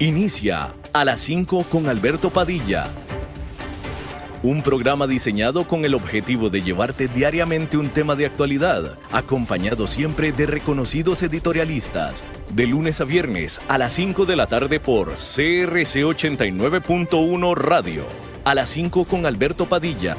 Inicia a las 5 con Alberto Padilla. Un programa diseñado con el objetivo de llevarte diariamente un tema de actualidad, acompañado siempre de reconocidos editorialistas. De lunes a viernes a las 5 de la tarde por CRC 89.1 Radio. A las 5 con Alberto Padilla.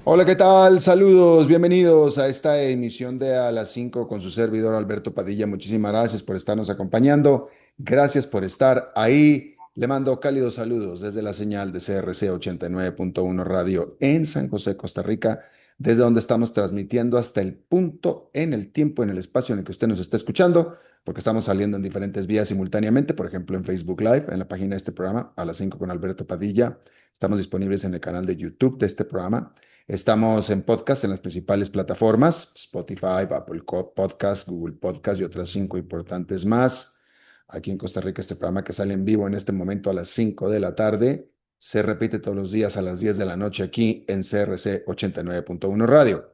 Hola, ¿qué tal? Saludos, bienvenidos a esta emisión de A las 5 con su servidor Alberto Padilla. Muchísimas gracias por estarnos acompañando. Gracias por estar ahí. Le mando cálidos saludos desde la señal de CRC 89.1 Radio en San José, Costa Rica, desde donde estamos transmitiendo hasta el punto en el tiempo, en el espacio en el que usted nos está escuchando, porque estamos saliendo en diferentes vías simultáneamente, por ejemplo en Facebook Live, en la página de este programa, A las 5 con Alberto Padilla. Estamos disponibles en el canal de YouTube de este programa. Estamos en podcast en las principales plataformas, Spotify, Apple Podcast, Google Podcast y otras 5 importantes más. Aquí en Costa Rica, este programa que sale en vivo en este momento a las 5 de la tarde, se repite todos los días a las 10 de la noche aquí en CRC 89.1 Radio.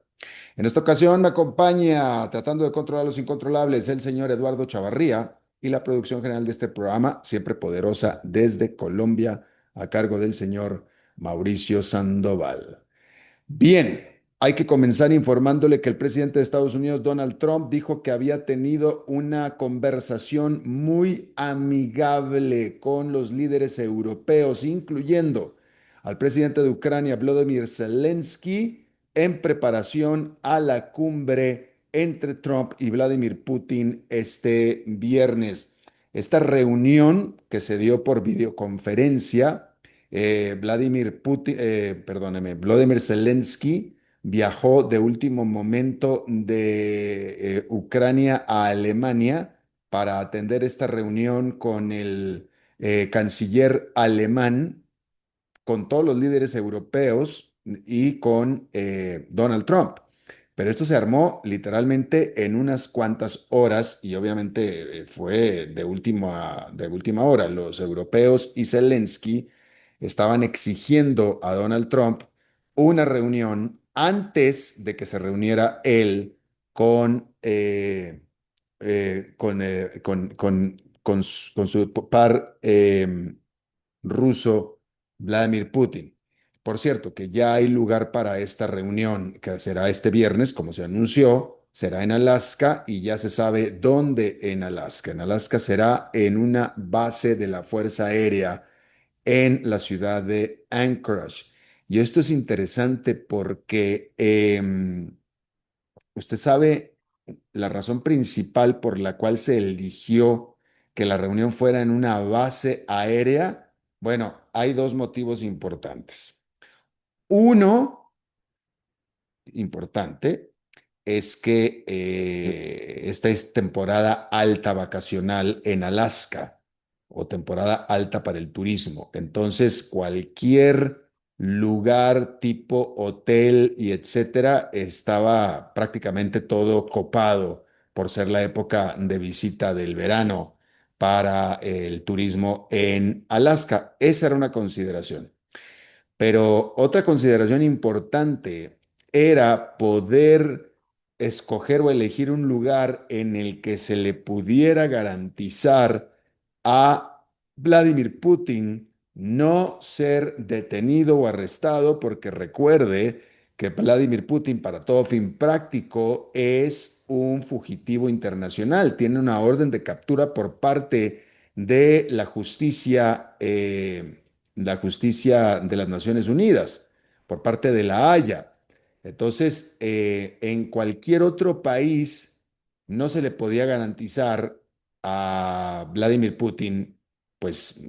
En esta ocasión me acompaña, tratando de controlar los incontrolables, el señor Eduardo Chavarría y la producción general de este programa, siempre poderosa desde Colombia, a cargo del señor Mauricio Sandoval. Bien, hay que comenzar informándole que el presidente de Estados Unidos, Donald Trump, dijo que había tenido una conversación muy amigable con los líderes europeos, incluyendo al presidente de Ucrania, Volodymyr Zelensky, en preparación a la cumbre entre Trump y Vladimir Putin este viernes. Esta reunión que se dio por videoconferencia, Volodymyr Zelensky viajó de último momento de Ucrania a Alemania para atender esta reunión con el canciller alemán, con todos los líderes europeos y con Donald Trump. Pero esto se armó literalmente en unas cuantas horas y obviamente fue de última hora. Los europeos y Zelensky estaban exigiendo a Donald Trump una reunión antes de que se reuniera él con, con su par ruso, Vladimir Putin. Por cierto, que ya hay lugar para esta reunión que será este viernes, como se anunció, será en Alaska y ya se sabe dónde en Alaska. En Alaska será en una base de la Fuerza Aérea en la ciudad de Anchorage. Y esto es interesante porque usted sabe la razón principal por la cual se eligió que la reunión fuera en una base aérea. Bueno, hay dos motivos importantes. Uno importante es que esta es temporada alta vacacional en Alaska o temporada alta para el turismo. Entonces, cualquier lugar tipo hotel y etcétera estaba prácticamente todo copado por ser la época de visita del verano para el turismo en Alaska. Esa era una consideración. Pero otra consideración importante era poder escoger o elegir un lugar en el que se le pudiera garantizar a Vladimir Putin no ser detenido o arrestado, porque recuerde que Vladimir Putin, para todo fin práctico, es un fugitivo internacional, tiene una orden de captura por parte de la justicia de las Naciones Unidas, por parte de la Haya. Entonces, en cualquier otro país no se le podía garantizar a Vladimir Putin, pues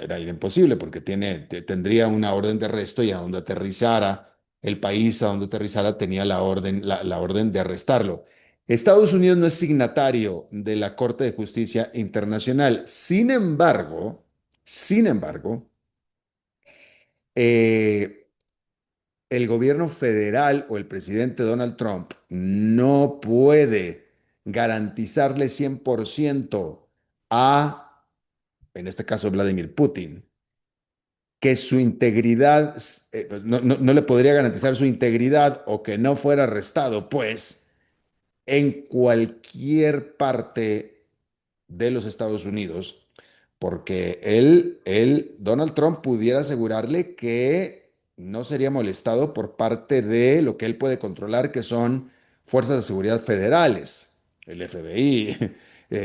era imposible porque tendría una orden de arresto y a donde aterrizara, el país a donde aterrizara tenía la orden de arrestarlo. Estados Unidos no es signatario de la Corte de Justicia Internacional. Sin embargo, eh, el gobierno federal o el presidente Donald Trump no puede garantizarle 100% a, en este caso, Vladimir Putin, que su integridad, no le podría garantizar su integridad o que no fuera arrestado, pues, en cualquier parte de los Estados Unidos, porque Donald Trump pudiera asegurarle que no sería molestado por parte de lo que él puede controlar, que son fuerzas de seguridad federales, el FBI,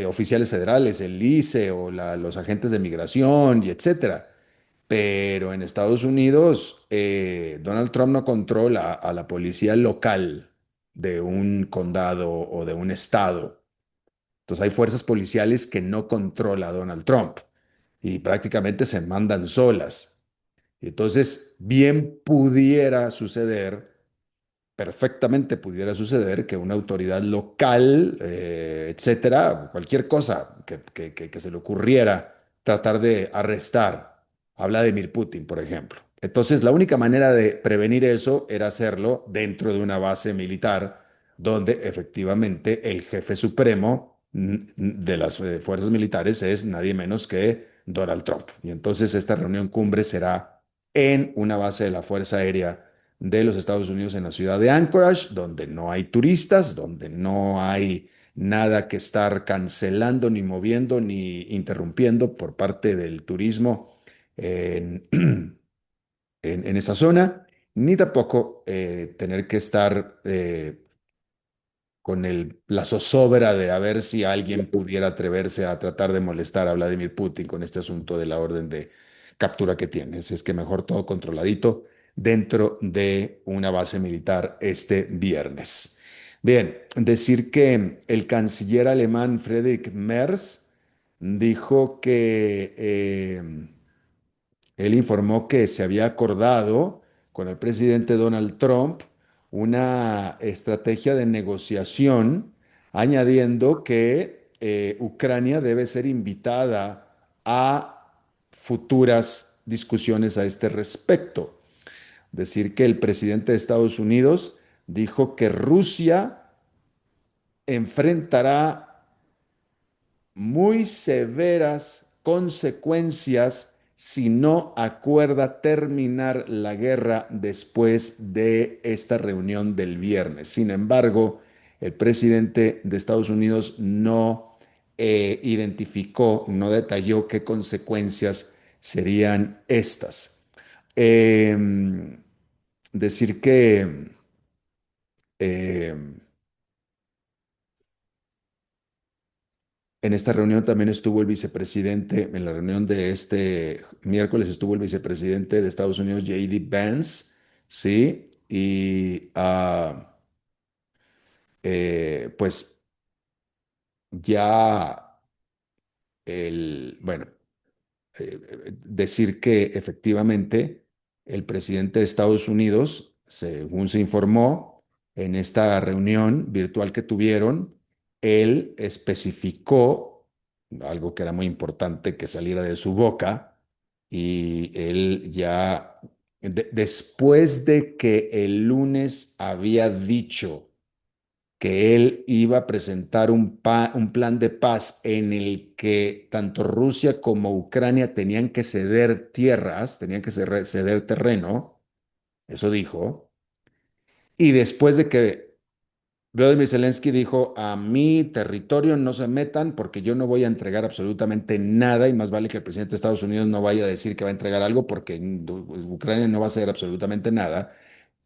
oficiales federales, el ICE o los agentes de migración y etcétera. Pero en Estados Unidos, Donald Trump no controla a la policía local de un condado o de un estado. Entonces hay fuerzas policiales que no controla Donald Trump y prácticamente se mandan solas. Entonces, bien pudiera suceder, perfectamente pudiera suceder que una autoridad local, etcétera, cualquier cosa que se le ocurriera tratar de arrestar a Vladimir Putin, por ejemplo. Entonces, la única manera de prevenir eso era hacerlo dentro de una base militar donde efectivamente el jefe supremo de las fuerzas militares es nadie menos que Donald Trump. Y entonces esta reunión cumbre será en una base de la Fuerza Aérea de los Estados Unidos en la ciudad de Anchorage, donde no hay turistas, donde no hay nada que estar cancelando, ni moviendo, ni interrumpiendo por parte del turismo en, en esa zona, ni tampoco tener que estar con la zozobra de a ver si alguien pudiera atreverse a tratar de molestar a Vladimir Putin con este asunto de la orden de captura que tiene. Así es que mejor todo controladito dentro de una base militar este viernes. Bien, decir que el canciller alemán Friedrich Merz dijo que él informó que se había acordado con el presidente Donald Trump una estrategia de negociación, añadiendo que Ucrania debe ser invitada a futuras discusiones a este respecto. Decir que el presidente de Estados Unidos dijo que Rusia enfrentará muy severas consecuencias si no acuerda terminar la guerra después de esta reunión del viernes. Sin embargo, el presidente de Estados Unidos no identificó, no detalló qué consecuencias serían estas. Eh, decir que eh, en esta reunión también estuvo el vicepresidente, en la reunión de este miércoles estuvo el vicepresidente de Estados Unidos, J.D. Vance, ¿sí? Y pues ya bueno, decir que efectivamente el presidente de Estados Unidos, según se informó en esta reunión virtual que tuvieron, él especificó algo que era muy importante que saliera de su boca y él ya, después de que el lunes había dicho que él iba a presentar un plan de paz en el que tanto Rusia como Ucrania tenían que ceder tierras, tenían que ceder terreno, eso dijo, y después de que Volodymyr Zelensky dijo, a mi territorio no se metan porque yo no voy a entregar absolutamente nada y más vale que el presidente de Estados Unidos no vaya a decir que va a entregar algo porque Ucrania no va a hacer absolutamente nada.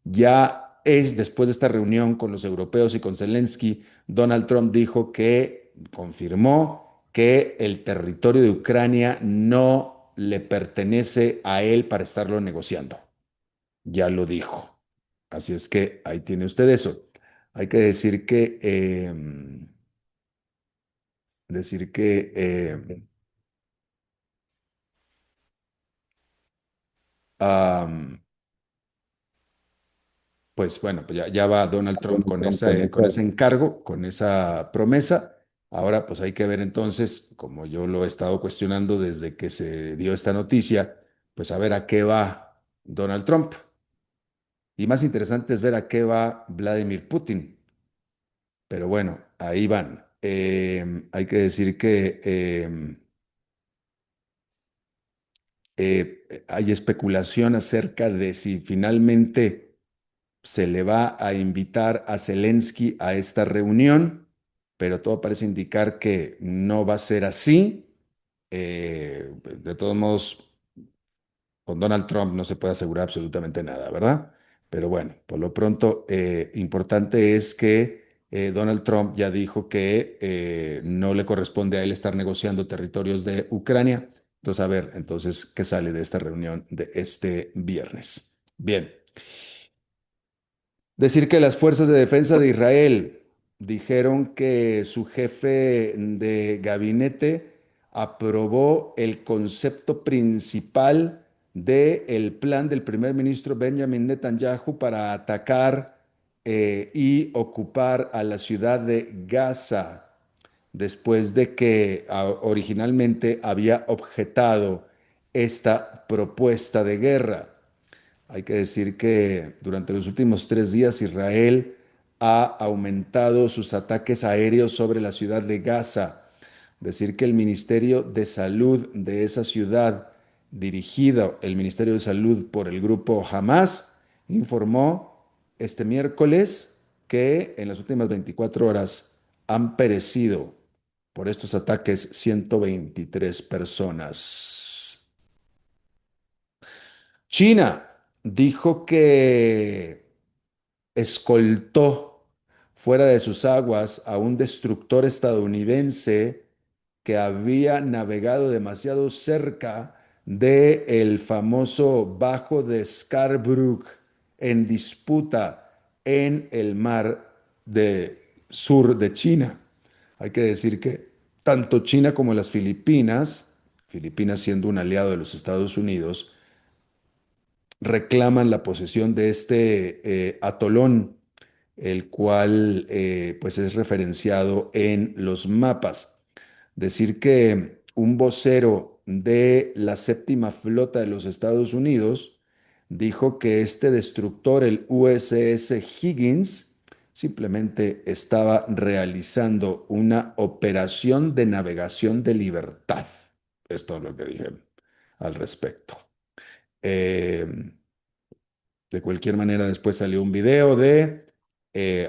Ya es después de esta reunión con los europeos y con Zelensky, Donald Trump dijo que confirmó que el territorio de Ucrania no le pertenece a él para estarlo negociando. Ya lo dijo. Así es que ahí tiene usted eso. Hay que decir que am, pues bueno, pues ya va Donald Trump con ese encargo, con esa promesa. Ahora, pues hay que ver entonces, como yo lo he estado cuestionando desde que se dio esta noticia, pues a ver a qué va Donald Trump. Y más interesante es ver a qué va Vladimir Putin. Pero bueno, ahí van. Hay que decir que hay especulación acerca de si finalmente se le va a invitar a Zelensky a esta reunión, pero todo parece indicar que no va a ser así. De todos modos, con Donald Trump no se puede asegurar absolutamente nada, ¿verdad? Pero bueno, por lo pronto, importante es que Donald Trump ya dijo que no le corresponde a él estar negociando territorios de Ucrania. Entonces, a ver, entonces, ¿qué sale de esta reunión de este viernes? Bien. Decir que las fuerzas de defensa de Israel dijeron que su jefe de gabinete aprobó el concepto principal del plan del primer ministro Benjamin Netanyahu para atacar y ocupar a la ciudad de Gaza, después de que originalmente había objetado esta propuesta de guerra. Hay que decir que durante los últimos 3 días Israel ha aumentado sus ataques aéreos sobre la ciudad de Gaza. Decir que el Ministerio de Salud de esa ciudad, dirigido el Ministerio de Salud por el grupo Hamas, informó este miércoles que en las últimas 24 horas han perecido por estos ataques 123 personas. China dijo que escoltó fuera de sus aguas a un destructor estadounidense que había navegado demasiado cerca del famoso Bajo de Scarborough en disputa en el mar de sur de China. Hay que decir que tanto China como las Filipinas, Filipinas siendo un aliado de los Estados Unidos, reclaman la posesión de este atolón, el cual pues es referenciado en los mapas. Decir que un vocero de la séptima flota de los Estados Unidos dijo que este destructor, el USS Higgins, simplemente estaba realizando una operación de navegación de libertad. Esto es lo que dije al respecto. Eh, de cualquier manera, después salió un video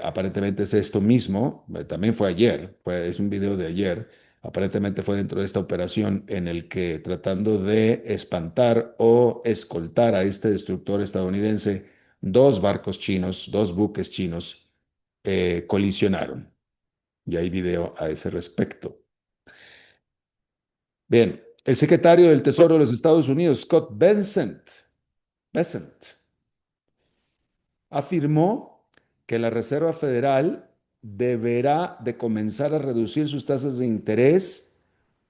aparentemente es esto mismo, también fue ayer, es un video de ayer, aparentemente fue dentro de esta operación en el que tratando de espantar o escoltar a este destructor estadounidense, dos barcos chinos, dos buques chinos colisionaron. Y hay video a ese respecto. Bien, el secretario del Tesoro de los Estados Unidos, Scott Bessent, afirmó que la Reserva Federal deberá de comenzar a reducir sus tasas de interés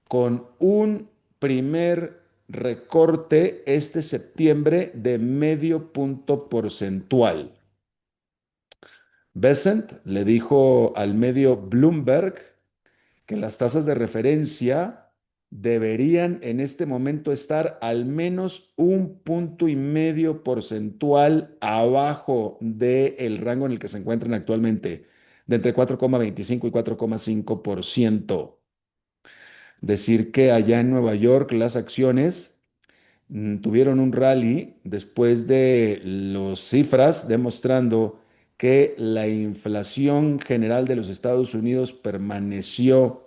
con un primer recorte este septiembre de medio punto porcentual. Bessent le dijo al medio Bloomberg que las tasas de referencia deberían en este momento estar al menos 1,5 puntos porcentual abajo del rango en el que se encuentran actualmente, de entre 4,25 y 4,5%. Decir que allá en Nueva York las acciones tuvieron un rally después de las cifras demostrando que la inflación general de los Estados Unidos permaneció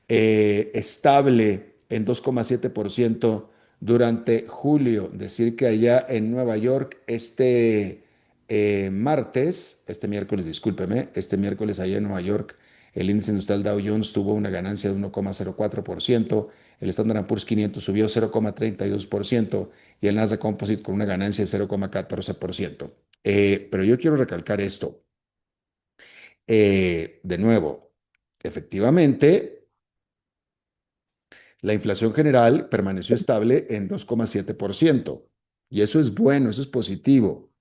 estable en 2,7% durante julio. Decir que allá en Nueva York este miércoles, discúlpeme, este miércoles allá en Nueva York, el índice industrial Dow Jones tuvo una ganancia de 1,04%, el Standard Poor's 500 subió 0,32% y el Nasdaq Composite con una ganancia de 0,14%. Pero yo quiero recalcar esto. De nuevo, efectivamente, la inflación general permaneció estable en 2,7%. Y eso es bueno, eso es positivo.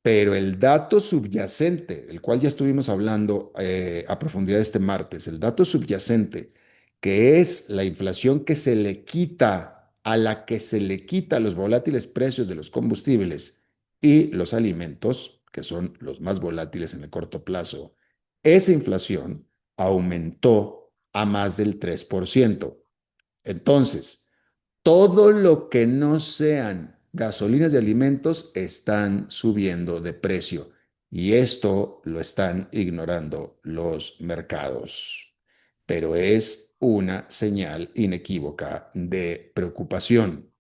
Pero el dato subyacente, el cual ya estuvimos hablando a profundidad este martes, el dato subyacente, que es la inflación que se le quita a la que se le quita los volátiles precios de los combustibles y los alimentos, que son los más volátiles en el corto plazo, esa inflación aumentó a más del 3%. Entonces, todo lo que no sean gasolinas y alimentos están subiendo de precio y esto lo están ignorando los mercados, pero es una señal inequívoca de preocupación.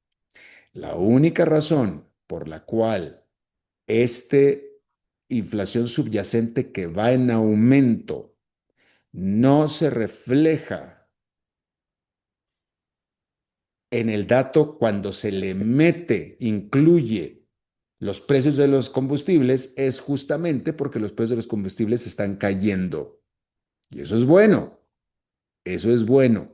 La única razón por la cual este inflación subyacente que va en aumento no se refleja en el dato cuando se le mete, incluye los precios de los combustibles, es justamente porque los precios de los combustibles están cayendo. Y eso es bueno, eso es bueno.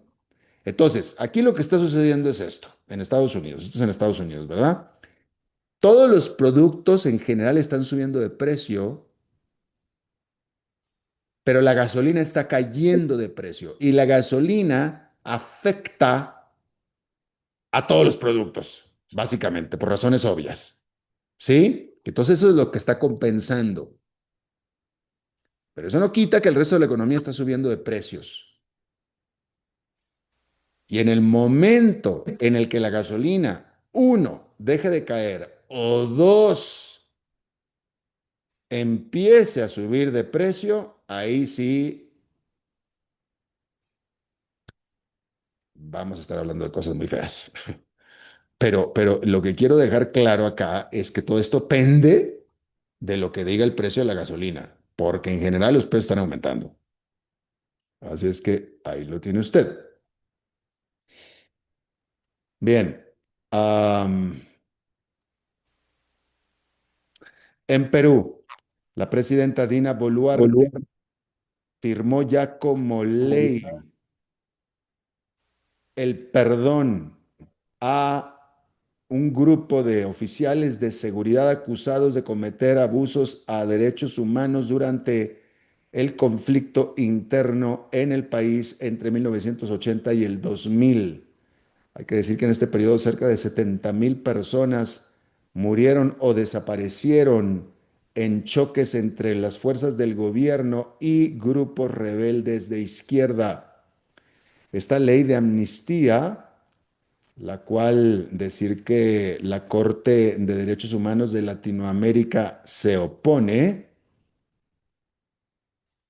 Entonces, aquí lo que está sucediendo es esto, en Estados Unidos, esto es en Estados Unidos, ¿verdad? Todos los productos en general están subiendo de precio, pero la gasolina está cayendo de precio y la gasolina afecta a todos los productos, básicamente, por razones obvias. ¿Sí? Entonces eso es lo que está compensando. Pero eso no quita que el resto de la economía está subiendo de precios. Y en el momento en el que la gasolina, uno, deje de caer o dos, empiece a subir de precio, ahí sí vamos a estar hablando de cosas muy feas. Pero lo que quiero dejar claro acá es que todo esto pende de lo que diga el precio de la gasolina, porque en general los precios están aumentando. Así es que ahí lo tiene usted. Bien. Am, en Perú, la presidenta Dina Boluarte Boluarte firmó ya como como ley el perdón a un grupo de oficiales de seguridad acusados de cometer abusos a derechos humanos durante el conflicto interno en el país entre 1980 y el 2000. Hay que decir que en este periodo cerca de 70.000 personas murieron o desaparecieron en choques entre las fuerzas del gobierno y grupos rebeldes de izquierda. Esta ley de amnistía, la cual decir que la Corte de Derechos Humanos de Latinoamérica se opone,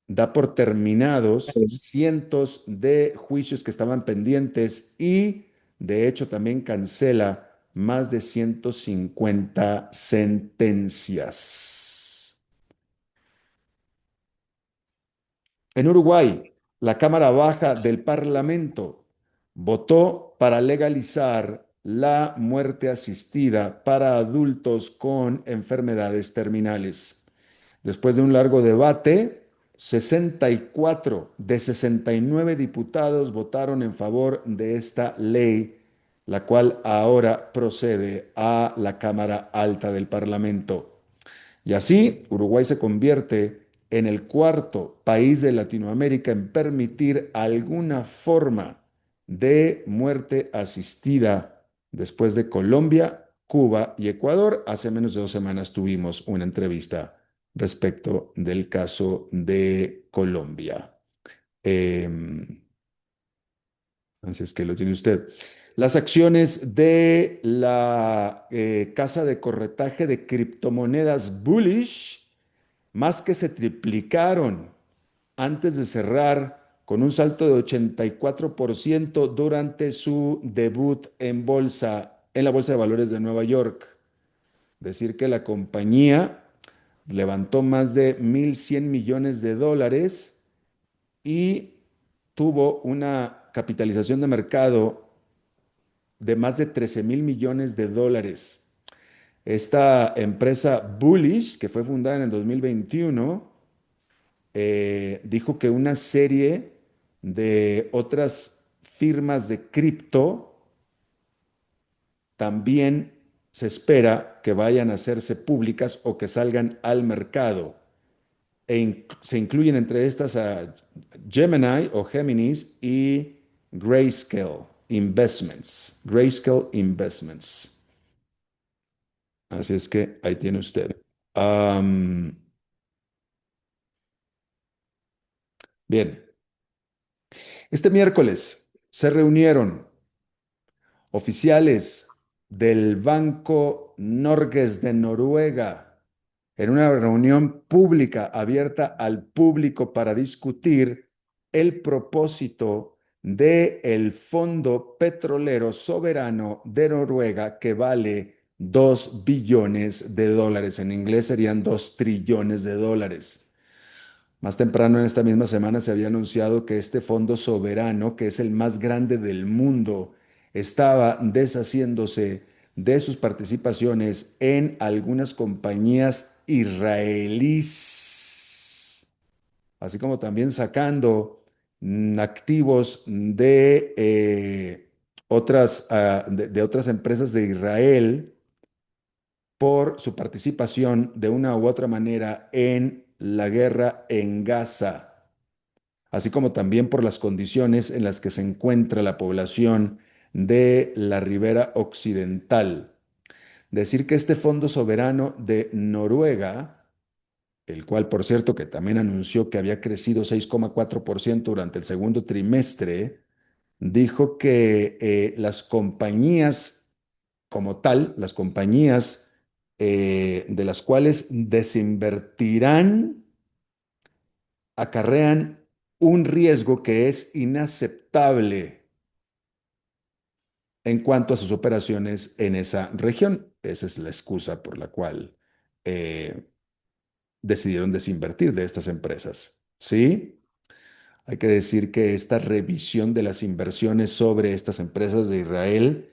da por terminados cientos de juicios que estaban pendientes y de hecho también cancela más de 150 sentencias. En Uruguay, la Cámara Baja del Parlamento votó para legalizar la muerte asistida para adultos con enfermedades terminales. Después de un largo debate, 64 de 69 diputados votaron en favor de esta ley, la cual ahora procede a la Cámara Alta del Parlamento. Y así, Uruguay se convierte en el cuarto país de Latinoamérica en permitir alguna forma de muerte asistida después de Colombia, Cuba y Ecuador. Hace menos de 2 semanas tuvimos una entrevista respecto del caso de Colombia. Eh, Así es que lo tiene usted. Las acciones de la casa de corretaje de criptomonedas Bullish más que se triplicaron antes de cerrar con un salto de 84% durante su debut en bolsa, en la Bolsa de Valores de Nueva York. Decir que la compañía levantó más de 1.100 millones de dólares y tuvo una capitalización de mercado de más de 13.000 millones de dólares. Esta empresa Bullish, que fue fundada en el 2021, dijo que una serie de otras firmas de cripto también se espera que vayan a hacerse públicas o que salgan al mercado. Se incluyen entre estas a Gemini o Geminis y Grayscale Investments. Grayscale Investments. Así es que ahí tiene usted. Am, bien, este miércoles se reunieron oficiales del Banco Norges de Noruega en una reunión pública abierta al público para discutir el propósito del Fondo Petrolero Soberano de Noruega que vale 2 billones de dólares. En inglés serían 2 trillones de dólares. Más temprano en esta misma semana se había anunciado que este fondo soberano, que es el más grande del mundo, estaba deshaciéndose de sus participaciones en algunas compañías israelíes, así como también sacando activos de otras empresas de Israel por su participación de una u otra manera en la guerra en Gaza, así como también por las condiciones en las que se encuentra la población de la ribera occidental. Decir que este Fondo Soberano de Noruega, el cual por cierto que también anunció que había crecido 6,4% durante el segundo trimestre, dijo que las compañías como tal, las compañías de las cuales desinvertirán, acarrean un riesgo que es inaceptable en cuanto a sus operaciones en esa región. Esa es la excusa por la cual eh, decidieron desinvertir de estas empresas. ¿Sí? Hay que decir que esta revisión de las inversiones sobre estas empresas de Israel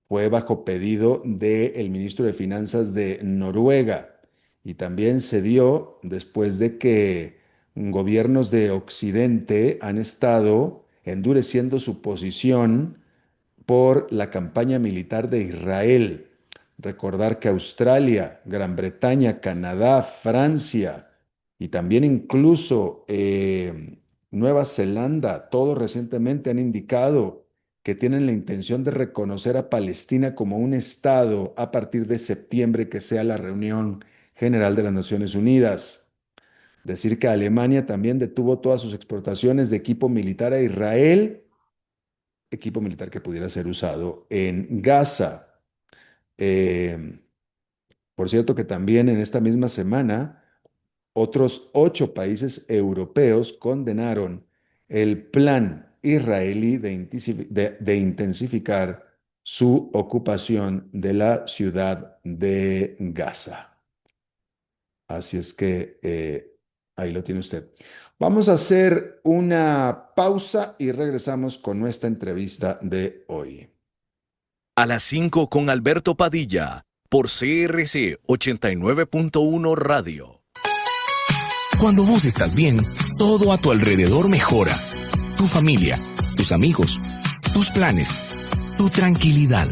fue bajo pedido del ministro de Finanzas de Noruega y también se dio después de que gobiernos de Occidente han estado endureciendo su posición por la campaña militar de Israel. Recordar que Australia, Gran Bretaña, Canadá, Francia y también incluso Nueva Zelanda, todos recientemente han indicado que tienen la intención de reconocer a Palestina como un estado a partir de septiembre, que sea la reunión general de las Naciones Unidas. Decir que Alemania también detuvo todas sus exportaciones de equipo militar a Israel, equipo militar que pudiera ser usado en Gaza. Eh, por cierto que también en esta misma semana otros 8 países europeos condenaron el plan israelí de intensificar su ocupación de la ciudad de Gaza. Así es que ahí lo tiene usted. Vamos a hacer una pausa y regresamos con nuestra entrevista de hoy. A las 5 con Alberto Padilla, por CRC 89.1 Radio. Cuando vos estás bien, todo a tu alrededor mejora. Tu familia, tus amigos, tus planes, tu tranquilidad.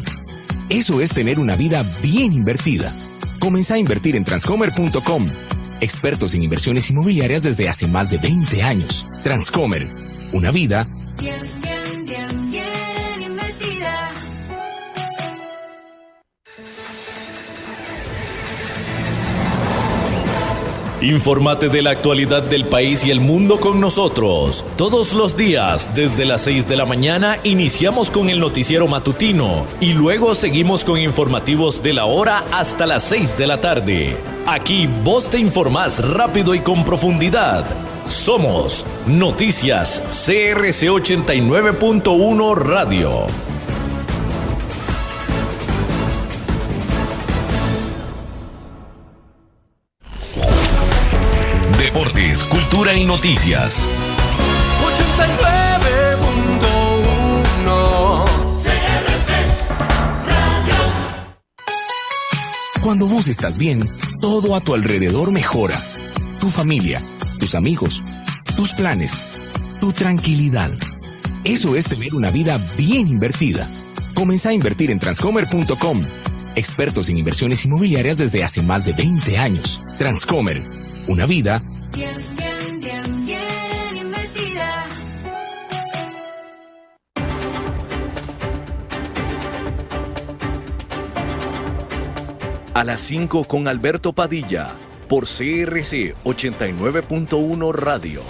Eso es tener una vida bien invertida. Comenzá a invertir en Transcomer.com. Expertos en inversiones inmobiliarias desde hace más de 20 años. Transcomer, una vida bien invertida. Infórmate de la actualidad del país y el mundo con nosotros. Todos los días, desde las 6 de la mañana, iniciamos con el noticiero matutino y luego seguimos con informativos de la hora hasta las 6 de la tarde. Aquí vos te informás rápido y con profundidad. Somos Noticias CRC 89.1 Radio. Deportes, cultura y noticias. 89.1 CRC Radio. Cuando vos estás bien, todo a tu alrededor mejora. Tu familia, tus amigos, tus planes, tu tranquilidad. Eso es tener una vida bien invertida. Comenzá a invertir en Transcomer.com. Expertos en inversiones inmobiliarias desde hace más de 20 años. Transcomer, una vida Bien invertida. A las 5 con Alberto Padilla, por CRC 89.1 Radio.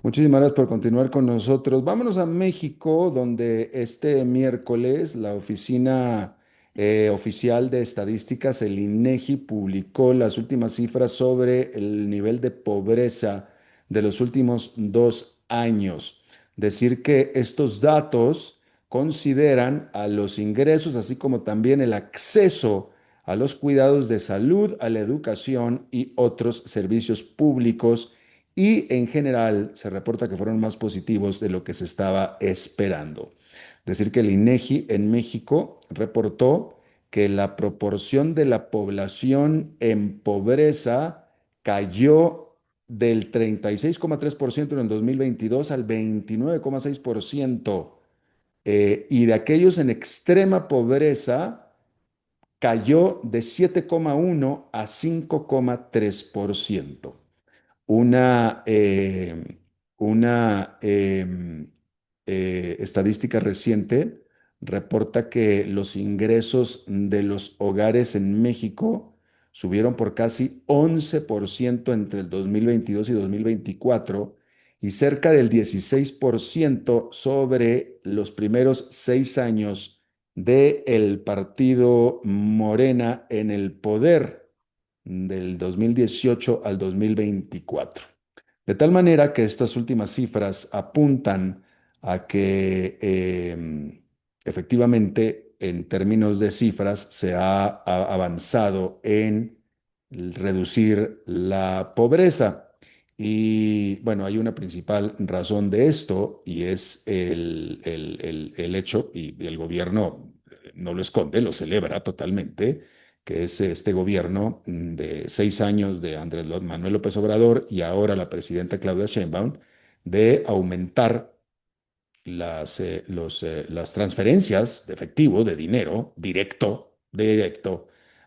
Muchísimas gracias por continuar con nosotros. Vámonos a México, donde este miércoles la Oficina Oficial de Estadísticas, el INEGI, publicó las últimas cifras sobre el nivel de pobreza de los últimos 2 años. Decir que estos datos consideran a los ingresos, así como también el acceso a los cuidados de salud, a la educación y otros servicios públicos, y en general se reporta que fueron más positivos de lo que se estaba esperando. Decir que el INEGI en México reportó que la proporción de la población en pobreza cayó del 36,3% en el 2022 al 29,6%, y de aquellos en extrema pobreza cayó de 7,1 a 5,3%. Una, eh, una estadística reciente reporta que los ingresos de los hogares en México subieron por casi 11% entre el 2022 y 2024, y cerca del 16% sobre los primeros 6 años del partido Morena en el poder, del 2018 al 2024. De tal manera que estas últimas cifras apuntan a que efectivamente, en términos de cifras, se ha avanzado en reducir la pobreza. Y bueno, hay una principal razón de esto, y es el hecho, y el gobierno no lo esconde, lo celebra totalmente, que es este gobierno de 6 años de Andrés Manuel López Obrador y ahora la presidenta Claudia Sheinbaum, de aumentar las transferencias de efectivo, de dinero directo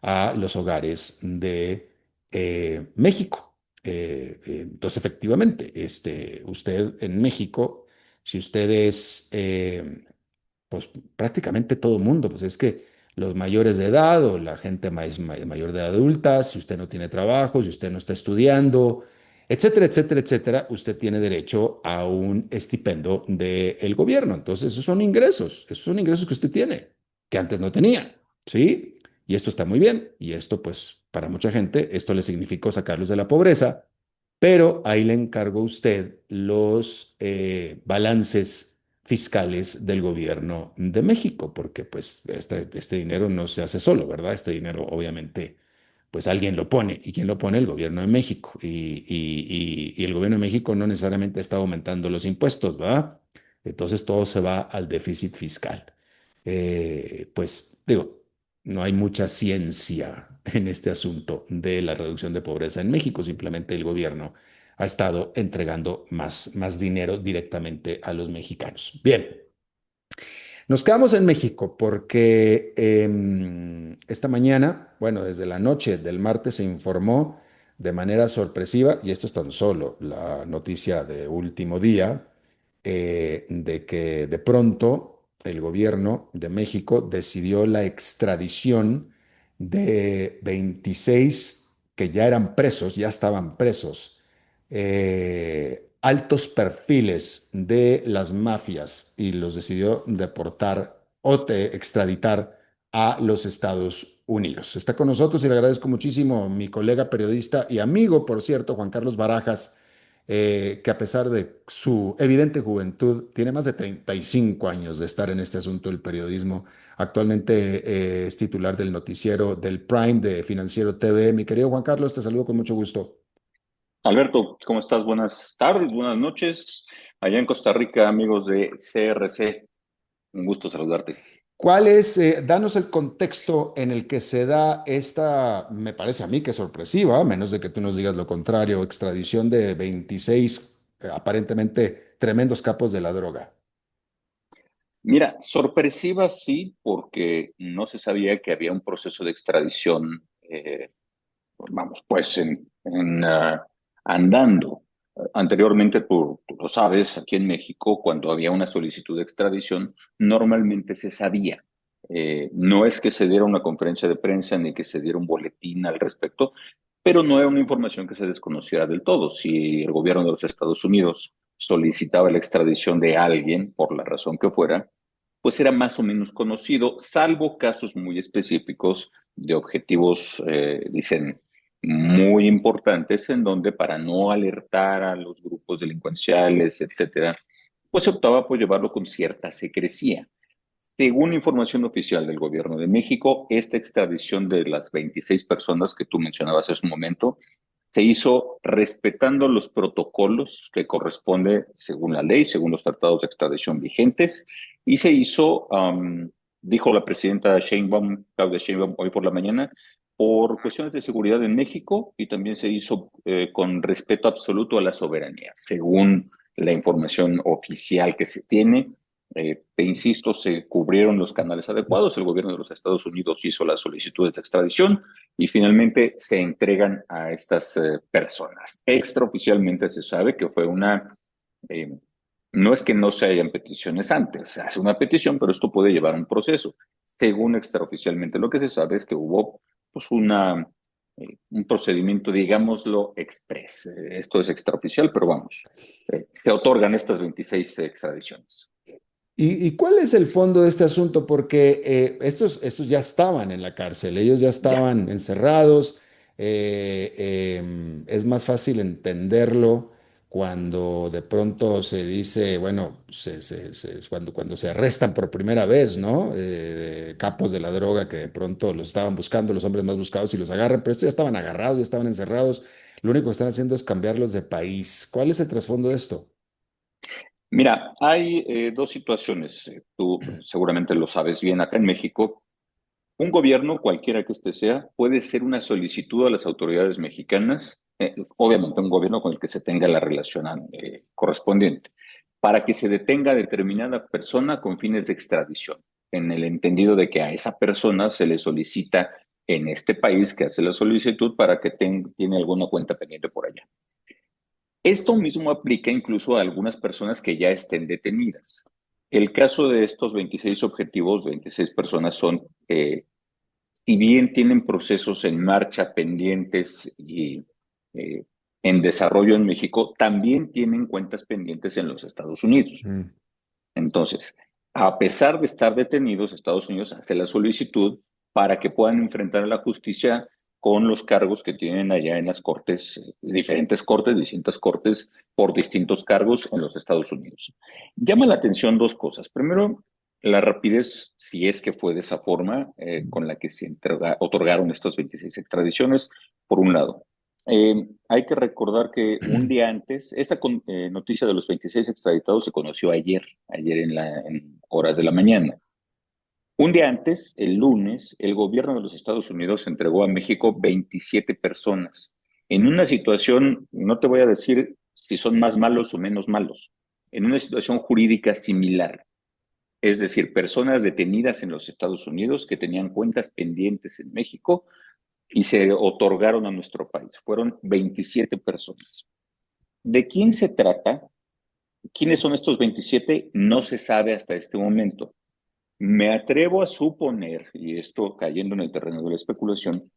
a los hogares de México. Entonces, efectivamente, usted en México, si usted es pues prácticamente todo el mundo, pues es que los mayores de edad o la gente mayor de edad adulta, si usted no tiene trabajo, si usted no está estudiando, etcétera, etcétera, etcétera, usted tiene derecho a un estipendio del gobierno. Entonces, esos son ingresos que usted tiene, que antes no tenía, ¿sí? Y esto está muy bien, y esto, pues, para mucha gente, esto le significó sacarlos de la pobreza, pero ahí le encargo a usted los balances fiscales del gobierno de México, porque pues este dinero no se hace solo, ¿verdad? Este dinero obviamente pues alguien lo pone. ¿Y quién lo pone? El gobierno de México. Y el gobierno de México no necesariamente está aumentando los impuestos, ¿verdad? Entonces todo se va al déficit fiscal. Pues digo, no hay mucha ciencia en este asunto de la reducción de pobreza en México, simplemente el gobierno ha estado entregando más dinero directamente a los mexicanos. Bien, nos quedamos en México porque esta mañana, bueno, desde la noche del martes se informó de manera sorpresiva, y esto es tan solo la noticia de último día, de que de pronto el gobierno de México decidió la extradición de 26 que ya eran presos, ya estaban presos, altos perfiles de las mafias, y los decidió deportar o extraditar a los Estados Unidos. Está con nosotros y le agradezco muchísimo mi colega periodista y amigo, por cierto, Juan Carlos Barajas, que a pesar de su evidente juventud, tiene más de 35 años de estar en este asunto del periodismo. Actualmente es titular del noticiero del Prime de Financiero TV. Mi querido Juan Carlos, te saludo con mucho gusto. Alberto, ¿cómo estás? Buenas tardes, buenas noches. Allá en Costa Rica, amigos de CRC, un gusto saludarte. Danos el contexto en el que se da esta, me parece a mí que sorpresiva, a menos de que tú nos digas lo contrario, extradición de 26 aparentemente tremendos capos de la droga? Mira, sorpresiva sí, porque no se sabía que había un proceso de extradición, vamos, pues andando. Anteriormente, tú lo sabes, aquí en México, cuando había una solicitud de extradición, normalmente se sabía. No es que se diera una conferencia de prensa ni que se diera un boletín al respecto, pero no era una información que se desconociera del todo. Si el gobierno de los Estados Unidos solicitaba la extradición de alguien, por la razón que fuera, pues era más o menos conocido, salvo casos muy específicos de objetivos, dicen, muy importantes, en donde para no alertar a los grupos delincuenciales, etcétera, pues se optaba por llevarlo con cierta secrecía. Según información oficial del Gobierno de México, esta extradición de las 26 personas que tú mencionabas hace un momento se hizo respetando los protocolos que corresponde según la ley, según los tratados de extradición vigentes, y se hizo, dijo la presidenta Sheinbaum, Claudia Sheinbaum, hoy por la mañana, por cuestiones de seguridad en México, y también se hizo con respeto absoluto a la soberanía, según la información oficial que se tiene. Te insisto, se cubrieron los canales adecuados, el gobierno de los Estados Unidos hizo las solicitudes de extradición y finalmente se entregan a estas personas. Extraoficialmente se sabe que fue eh, no es que no se hayan peticiones antes, se hace una petición, pero esto puede llevar a un proceso. Según extraoficialmente lo que se sabe es que hubo pues un procedimiento, digámoslo, express. Esto es extraoficial, pero vamos, se otorgan estas 26 extradiciones. ¿Y cuál es el fondo de este asunto? Porque estos ya estaban en la cárcel, ellos ya Ya. estaban encerrados. Es más fácil entenderlo cuando de pronto se dice, bueno, cuando se arrestan por primera vez, ¿no? De capos de la droga que de pronto los estaban buscando, los hombres más buscados y los agarran, pero estos ya estaban agarrados, ya estaban encerrados. Lo único que están haciendo es cambiarlos de país. ¿Cuál es el trasfondo de esto? Mira, hay dos situaciones. Tú seguramente lo sabes bien. Acá en México, un gobierno, cualquiera que este sea, puede hacer una solicitud a las autoridades mexicanas, obviamente un gobierno con el que se tenga la relación correspondiente, para que se detenga a determinada persona con fines de extradición, en el entendido de que a esa persona se le solicita en este país que hace la solicitud para que tiene alguna cuenta pendiente por allá. Esto mismo aplica incluso a algunas personas que ya estén detenidas. El caso de estos 26 objetivos, 26 personas son, si bien tienen procesos en marcha pendientes y eh, en desarrollo en México, también tienen cuentas pendientes en los Estados Unidos. Mm. Entonces, a pesar de estar detenidos, Estados Unidos hace la solicitud para que puedan enfrentar a la justicia con los cargos que tienen allá en las cortes, diferentes cortes, distintas cortes, por distintos cargos en los Estados Unidos. Llama la atención dos cosas. Primero, la rapidez, si es que fue de esa forma, con la que se otorgaron estas 26 extradiciones, por un lado. Hay que recordar que un día antes, esta noticia de los 26 extraditados se conoció ayer en horas de la mañana. Un día antes, el lunes, el gobierno de los Estados Unidos entregó a México 27 personas en una situación, no te voy a decir si son más malos o menos malos, en una situación jurídica similar. Es decir, personas detenidas en los Estados Unidos que tenían cuentas pendientes en México y se otorgaron a nuestro país. Fueron 27 personas. ¿De quién se trata? ¿Quiénes son estos 27? No se sabe hasta este momento. Me atrevo a suponer, y esto cayendo en el terreno de la especulación,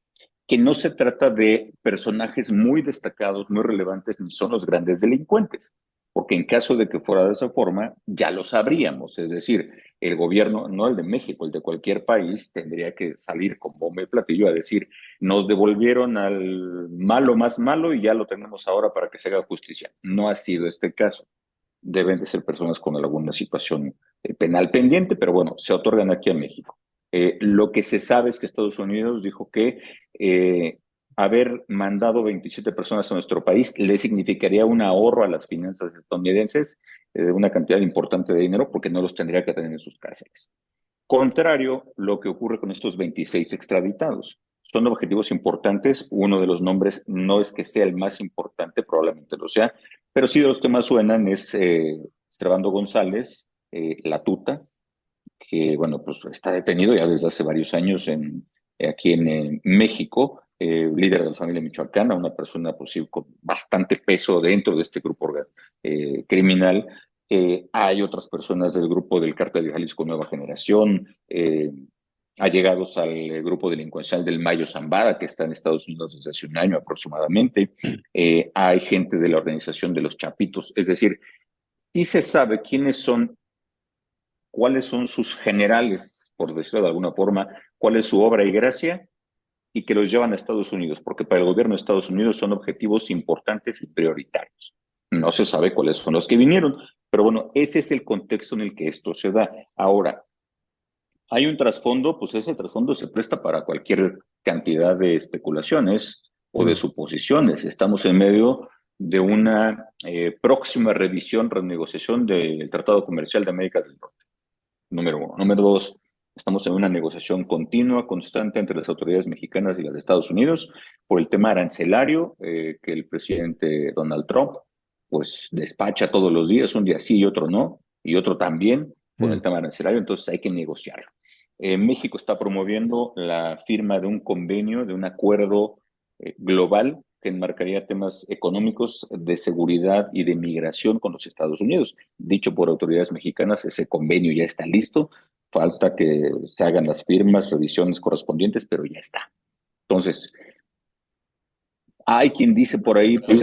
que no se trata de personajes muy destacados, muy relevantes, ni son los grandes delincuentes, porque en caso de que fuera de esa forma, ya lo sabríamos. Es decir, el gobierno, no el de México, el de cualquier país, tendría que salir con bomba y platillo a decir, nos devolvieron al malo más malo y ya lo tenemos ahora para que se haga justicia. No ha sido este caso. Deben de ser personas con alguna situación penal pendiente, pero bueno, se otorgan aquí a México. Lo que se sabe es que Estados Unidos dijo que haber mandado 27 personas a nuestro país le significaría un ahorro a las finanzas estadounidenses de una cantidad importante de dinero porque no los tendría que tener en sus cárceles. Contrario, lo que ocurre con estos 26 extraditados. Son objetivos importantes. Uno de los nombres no es que sea el más importante, probablemente lo sea, pero sí de los que más suenan es Servando González, La Tuta, que bueno, pues está detenido ya desde hace varios años aquí en México, líder de la familia michoacana, una persona pues, sí, con bastante peso dentro de este grupo criminal. Hay otras personas del grupo del Cártel de Jalisco Nueva Generación, allegados al grupo delincuencial del Mayo Zambada, que está en Estados Unidos desde hace un año aproximadamente. Hay gente de la organización de los Chapitos, es decir, Y se sabe cuáles son sus generales, por decirlo de alguna forma, cuál es su obra y gracia, y que los llevan a Estados Unidos, porque para el gobierno de Estados Unidos son objetivos importantes y prioritarios. No se sabe cuáles son los que vinieron, pero bueno, ese es el contexto en el que esto se da. Ahora, hay un trasfondo, pues ese trasfondo se presta para cualquier cantidad de especulaciones o de Mm. suposiciones. Estamos en medio de una próxima revisión, renegociación del Tratado Comercial de América del Norte, número uno. Número dos, estamos en una negociación continua, constante entre las autoridades mexicanas y las de Estados Unidos por el tema arancelario que el presidente Donald Trump pues despacha todos los días, un día sí y otro no, y otro también con el Mm. tema arancelario, entonces hay que negociarlo. México está promoviendo la firma de un convenio, de un acuerdo global que enmarcaría temas económicos, de seguridad y de migración con los Estados Unidos. Dicho por autoridades mexicanas, ese convenio ya está listo, falta que se hagan las firmas, revisiones correspondientes, pero ya está. Entonces, hay quien dice por ahí, pues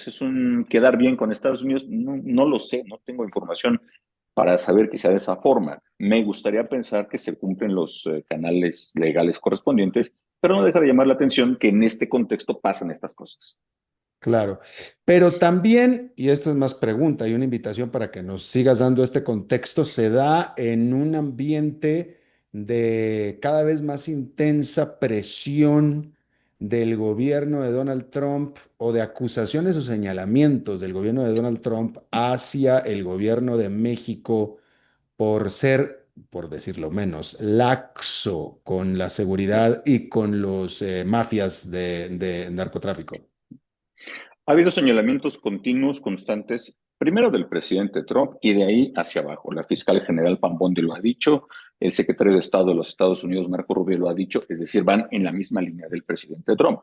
es un quedar bien con Estados Unidos. No, no lo sé, no tengo información para saber que sea de esa forma. Me gustaría pensar que se cumplen los canales legales correspondientes, pero no deja de llamar la atención que en este contexto pasan estas cosas. Claro, pero también, y esta es más pregunta y una invitación para que nos sigas dando este contexto, se da en un ambiente de cada vez más intensa presión del gobierno de Donald Trump o de acusaciones o señalamientos del gobierno de Donald Trump hacia el gobierno de México por ser, por decirlo menos, laxo con la seguridad y con los mafias de narcotráfico. Ha habido señalamientos continuos, constantes, primero del presidente Trump y de ahí hacia abajo. La fiscal general Pam Bondi lo ha dicho, el secretario de Estado de los Estados Unidos, Marco Rubio, lo ha dicho, es decir, van en la misma línea del presidente Trump.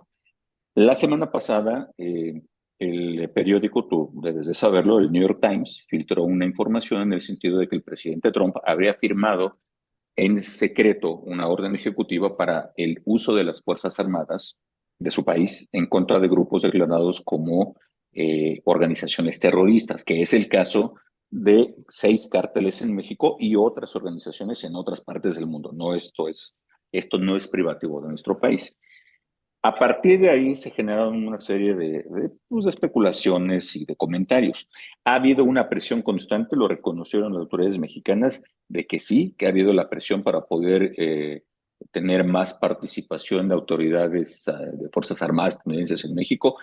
La semana pasada, el periódico, tú debes de saberlo, el New York Times, filtró una información en el sentido de que el presidente Trump habría firmado en secreto una orden ejecutiva para el uso de las Fuerzas Armadas de su país en contra de grupos declarados como organizaciones terroristas, que es el caso de 6 cárteles en México y otras organizaciones en otras partes del mundo. Esto no es privativo de nuestro país. A partir de ahí se generaron una serie de especulaciones y de comentarios. Ha habido una presión constante, lo reconocieron las autoridades mexicanas, de que sí, que ha habido la presión para poder tener más participación de autoridades de Fuerzas Armadas estadounidenses en México.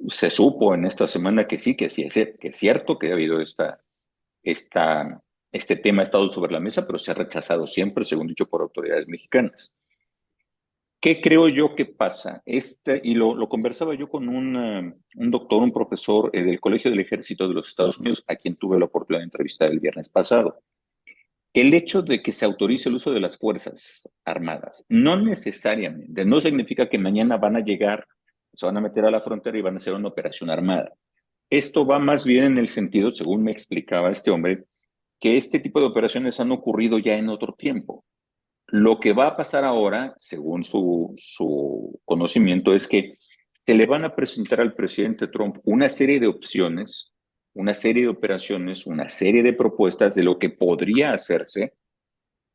Se supo en esta semana que es cierto que ha habido esta, este tema ha estado sobre la mesa, pero se ha rechazado siempre, según dicho por autoridades mexicanas. ¿Qué creo yo que pasa? Y lo conversaba yo con un doctor, un profesor del Colegio del Ejército de los Estados Unidos, a quien tuve la oportunidad de entrevistar el viernes pasado. El hecho de que se autorice el uso de las Fuerzas Armadas no necesariamente, no significa que mañana van a llegar, se van a meter a la frontera y van a hacer una operación armada. Esto va más bien en el sentido, según me explicaba este hombre, que este tipo de operaciones han ocurrido ya en otro tiempo. Lo que va a pasar ahora, según su conocimiento, es que se le van a presentar al presidente Trump una serie de opciones, una serie de operaciones, una serie de propuestas de lo que podría hacerse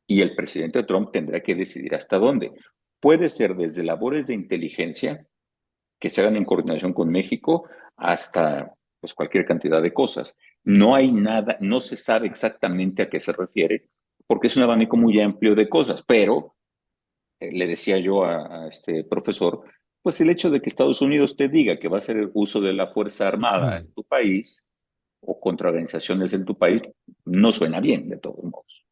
y el presidente Trump tendrá que decidir hasta dónde. Puede ser desde labores de inteligencia que se hagan en coordinación con México hasta pues, cualquier cantidad de cosas. No hay nada, no se sabe exactamente a qué se refiere, porque es un abanico muy amplio de cosas, pero le decía yo a este profesor, pues el hecho de que Estados Unidos te diga que va a hacer el uso de la Fuerza Armada en tu país o contra organizaciones en tu país, no suena bien de todos modos.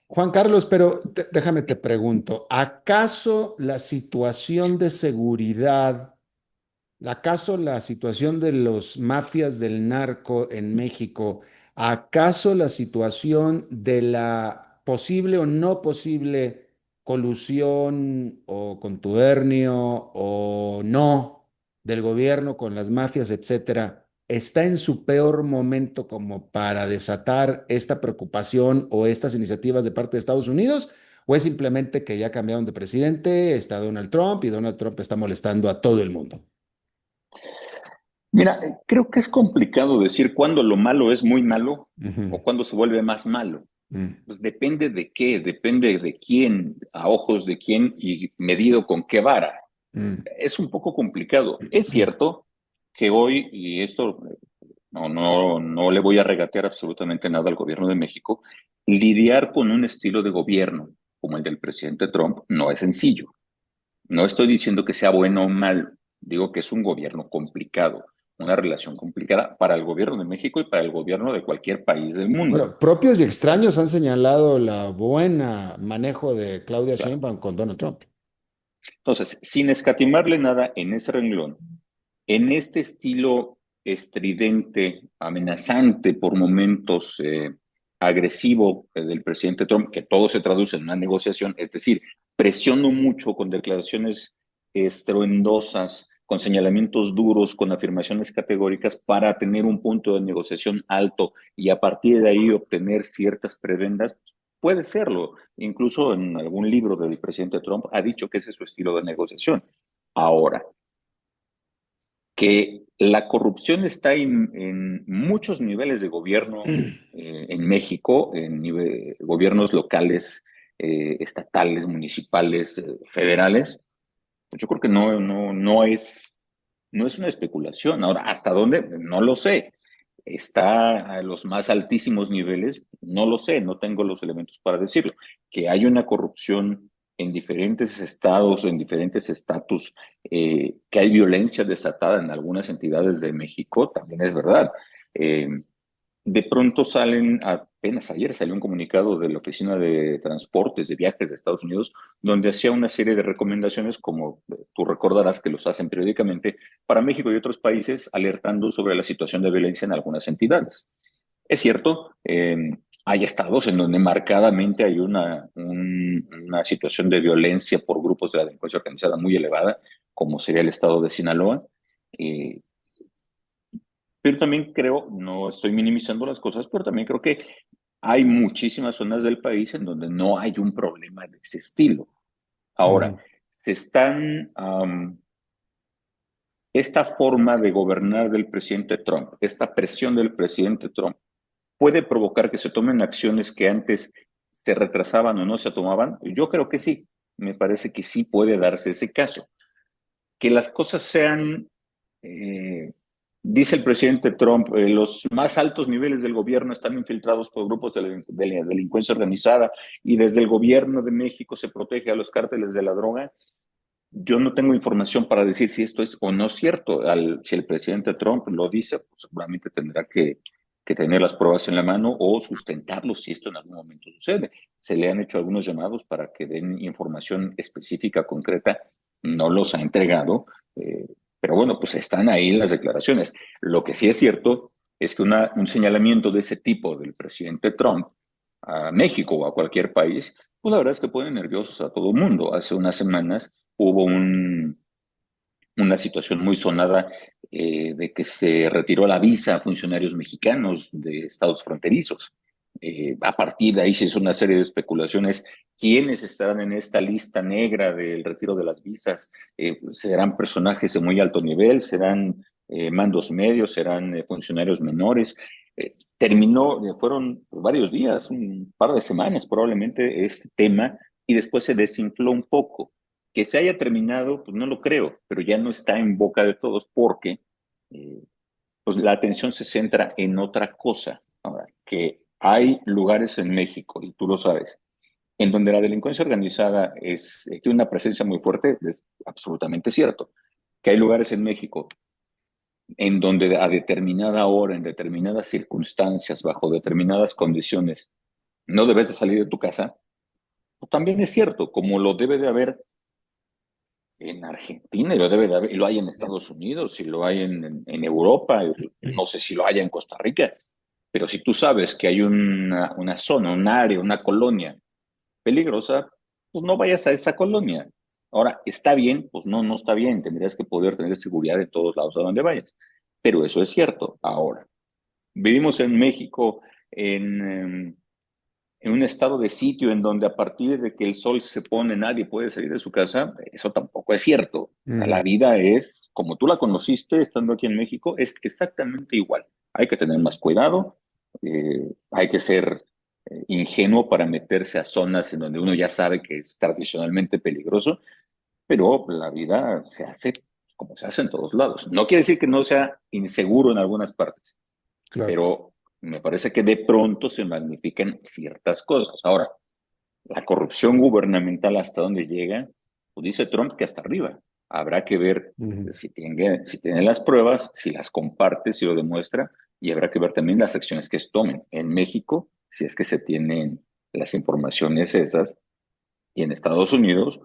Juan Carlos, pero déjame te pregunto, ¿acaso la situación de seguridad, acaso la situación de los mafias del narco en México, acaso la situación de la posible o no posible colusión o contubernio o no del gobierno con las mafias, etcétera, está en su peor momento como para desatar esta preocupación o estas iniciativas de parte de Estados Unidos? ¿O es simplemente que ya cambiaron de presidente, está Donald Trump y Donald Trump está molestando a todo el mundo? Mira, creo que es complicado decir cuándo lo malo es muy malo Ujú, o cuándo se vuelve más malo. mm, Pues depende de qué, depende de quién, a ojos de quién y medido con qué vara. mm, Es un poco complicado. Es cierto que hoy, y esto no le voy a regatear absolutamente nada al gobierno de México, lidiar con un estilo de gobierno como el del presidente Trump no es sencillo. No estoy diciendo que sea bueno o malo, digo que es un gobierno complicado, una relación complicada para el gobierno de México y para el gobierno de cualquier país del mundo. Bueno, propios y extraños han señalado la buena manejo de Claudia Claro. Sheinbaum con Donald Trump. Entonces, sin escatimarle nada en ese renglón, en este estilo estridente, amenazante por momentos, agresivo del presidente Trump, que todo se traduce en una negociación, es decir, presionó mucho con declaraciones estruendosas, con señalamientos duros, con afirmaciones categóricas para tener un punto de negociación alto y a partir de ahí obtener ciertas prebendas. Puede serlo. Incluso en algún libro del presidente Trump ha dicho que ese es su estilo de negociación. Ahora, que la corrupción está en muchos niveles de gobierno en México, en gobiernos locales, estatales, municipales, federales, pues yo creo que no es una especulación. Ahora, ¿hasta dónde? No lo sé. ¿Está a los más altísimos niveles? No lo sé, no tengo los elementos para decirlo. Que hay una corrupción en diferentes estados, en diferentes estatus, que hay violencia desatada en algunas entidades de México, también es verdad. Eh, de pronto apenas ayer salió un comunicado de la Oficina de Transportes de Viajes de Estados Unidos, donde hacía una serie de recomendaciones, como tú recordarás que los hacen periódicamente, para México y otros países, alertando sobre la situación de violencia en algunas entidades. Es cierto, hay estados en donde marcadamente hay una situación de violencia por grupos de la delincuencia organizada muy elevada, como sería el estado de Sinaloa. eh, pero también creo, no estoy minimizando las cosas, pero también creo que hay muchísimas zonas del país en donde no hay un problema de ese estilo. Ahora, Ujú. se están, esta forma de gobernar del presidente Trump, esta presión del presidente Trump, puede provocar que se tomen acciones que antes se retrasaban o no se tomaban. Yo creo que sí, me parece que sí puede darse ese caso. Que las cosas sean, eh, dice el presidente Trump, los más altos niveles del gobierno están infiltrados por grupos de la delincuencia organizada y desde el gobierno de México se protege a los cárteles de la droga. Yo no tengo información para decir si esto es o no cierto. Si el presidente Trump lo dice, pues seguramente tendrá que tener las pruebas en la mano o sustentarlo si esto en algún momento sucede. Se le han hecho algunos llamados para que den información específica, concreta, no los ha entregado, pero bueno, pues están ahí las declaraciones. Lo que sí es cierto es que un señalamiento de ese tipo del presidente Trump a México o a cualquier país, pues la verdad es que pone nerviosos a todo el mundo. Hace unas semanas hubo una situación muy sonada, de que se retiró la visa a funcionarios mexicanos de estados fronterizos. A partir de ahí se hizo una serie de especulaciones. ¿Quiénes estarán en esta lista negra del retiro de las visas? ¿Serán personajes de muy alto nivel? ¿Serán mandos medios? ¿Serán funcionarios menores? Fueron varios días, un par de semanas probablemente este tema, y después se desinfló un poco. Que se haya terminado, pues no lo creo, pero ya no está en boca de todos porque, eh, pues la atención se centra en otra cosa. Ahora, que hay lugares en México, y tú lo sabes, en donde la delincuencia organizada tiene una presencia muy fuerte, es absolutamente cierto. Que hay lugares en México en donde a determinada hora, en determinadas circunstancias, bajo determinadas condiciones, no debes de salir de tu casa, pues también es cierto, como lo debe de haber en Argentina, y lo debe de haber, y lo hay en Estados Unidos, y lo hay en Europa, y no sé si lo haya en Costa Rica, pero si tú sabes que hay una zona, un área, una colonia peligrosa, pues no vayas a esa colonia. Ahora, ¿está bien? Pues no, no está bien. Tendrías que poder tener seguridad en todos lados a donde vayas. Pero eso es cierto. Ahora, vivimos en México en en un estado de sitio en donde a partir de que el sol se pone nadie puede salir de su casa, eso tampoco es cierto. La vida es, como tú la conociste estando aquí en México, es exactamente igual. Hay que tener más cuidado, hay que ser ingenuo para meterse a zonas en donde uno ya sabe que es tradicionalmente peligroso, pero la vida se hace como se hace en todos lados. No quiere decir que no sea inseguro en algunas partes, Claro. pero me parece que de pronto se magnifican ciertas cosas. Ahora, la corrupción gubernamental hasta dónde llega, pues dice Trump que hasta arriba. Habrá que ver Ujú. si tiene las pruebas, si las comparte, si lo demuestra, y habrá que ver también las acciones que se tomen. En México, si es que se tienen las informaciones esas, y en Estados Unidos,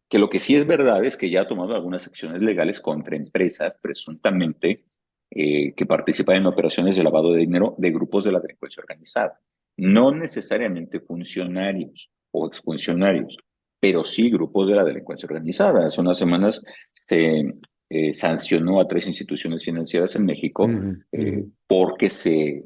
que lo que sí es verdad es que ya ha tomado algunas acciones legales contra empresas, presuntamente, que participan en operaciones de lavado de dinero de grupos de la delincuencia organizada. No necesariamente funcionarios o exfuncionarios, pero sí grupos de la delincuencia organizada. Hace unas semanas se sancionó a 3 instituciones financieras en México Ujú, ujú. porque se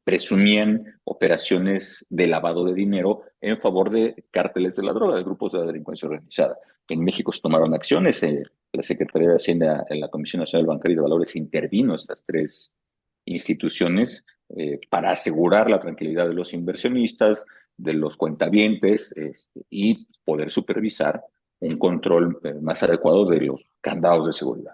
presumían operaciones de lavado de dinero en favor de cárteles de la droga, de grupos de la delincuencia organizada. En México se tomaron acciones, la Secretaría de Hacienda en la Comisión Nacional Bancaria y de Valores intervino estas 3 instituciones para asegurar la tranquilidad de los inversionistas, de los cuentavientes, y poder supervisar un control más adecuado de los candados de seguridad.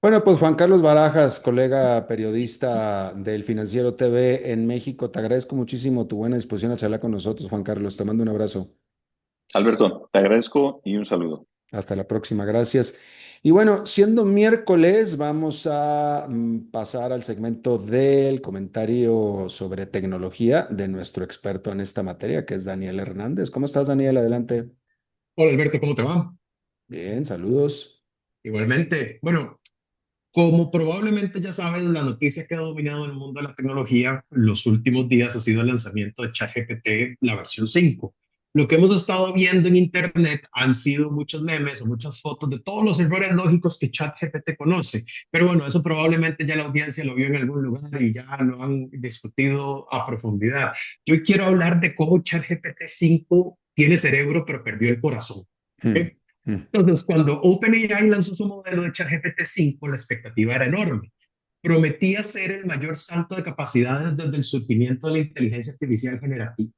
Bueno, pues Juan Carlos Barajas, colega periodista del Financiero TV en México, te agradezco muchísimo tu buena disposición a charlar con nosotros, Juan Carlos. Te mando un abrazo. Alberto, te agradezco y un saludo. Hasta la próxima, gracias. Y bueno, siendo miércoles, vamos a pasar al segmento del comentario sobre tecnología de nuestro experto en esta materia, que es Daniel Hernández. ¿Cómo estás, Daniel? Adelante. Hola Alberto, ¿cómo te va? Bien, saludos. Igualmente, bueno, como probablemente ya sabes, la noticia que ha dominado el mundo de la tecnología los últimos días ha sido el lanzamiento de ChatGPT, la versión 5. Lo que hemos estado viendo en Internet han sido muchos memes o muchas fotos de todos los errores lógicos que ChatGPT conoce. Pero bueno, eso probablemente ya la audiencia lo vio en algún lugar y ya lo han discutido a profundidad. Yo hoy quiero hablar de cómo ChatGPT 5 tiene cerebro pero perdió el corazón. Mm, ¿Ok? mm, Entonces, cuando OpenAI lanzó su modelo de ChatGPT 5, la expectativa era enorme. Prometía ser el mayor salto de capacidades desde el surgimiento de la inteligencia artificial generativa.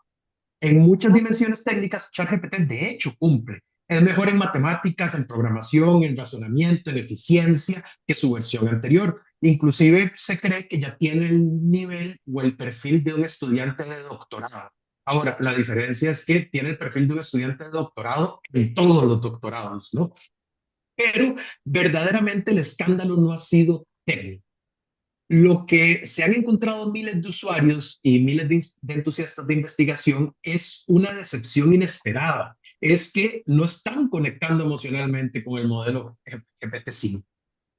En muchas dimensiones técnicas, ChatGPT de hecho cumple. Es mejor en matemáticas, en programación, en razonamiento, en eficiencia que su versión anterior. Inclusive se cree que ya tiene el nivel o el perfil de un estudiante de doctorado. Ahora, la diferencia es que tiene el perfil de un estudiante de doctorado en todos los doctorados, ¿no? Pero verdaderamente el escándalo no ha sido técnico. Lo que se han encontrado miles de usuarios y miles de entusiastas de investigación es una decepción inesperada. Es que no están conectando emocionalmente con el modelo GPT-5.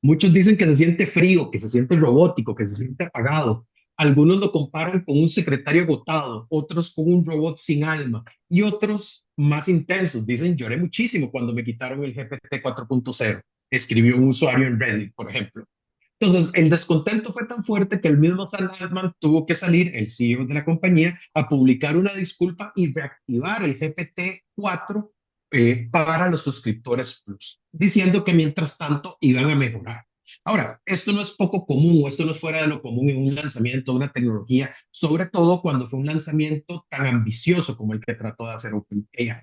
Muchos dicen que se siente frío, que se siente robótico, que se siente apagado. Algunos lo comparan con un secretario agotado, otros con un robot sin alma y otros más intensos. Dicen, lloré muchísimo cuando me quitaron el GPT 4.0. Escribió un usuario en Reddit, por ejemplo. Entonces, el descontento fue tan fuerte que el mismo Sam Altman tuvo que salir, el CEO de la compañía, a publicar una disculpa y reactivar el GPT-4 para los suscriptores Plus, diciendo que mientras tanto iban a mejorar. Ahora, esto no es poco común o esto no es fuera de lo común en un lanzamiento de una tecnología, sobre todo cuando fue un lanzamiento tan ambicioso como el que trató de hacer OpenAI.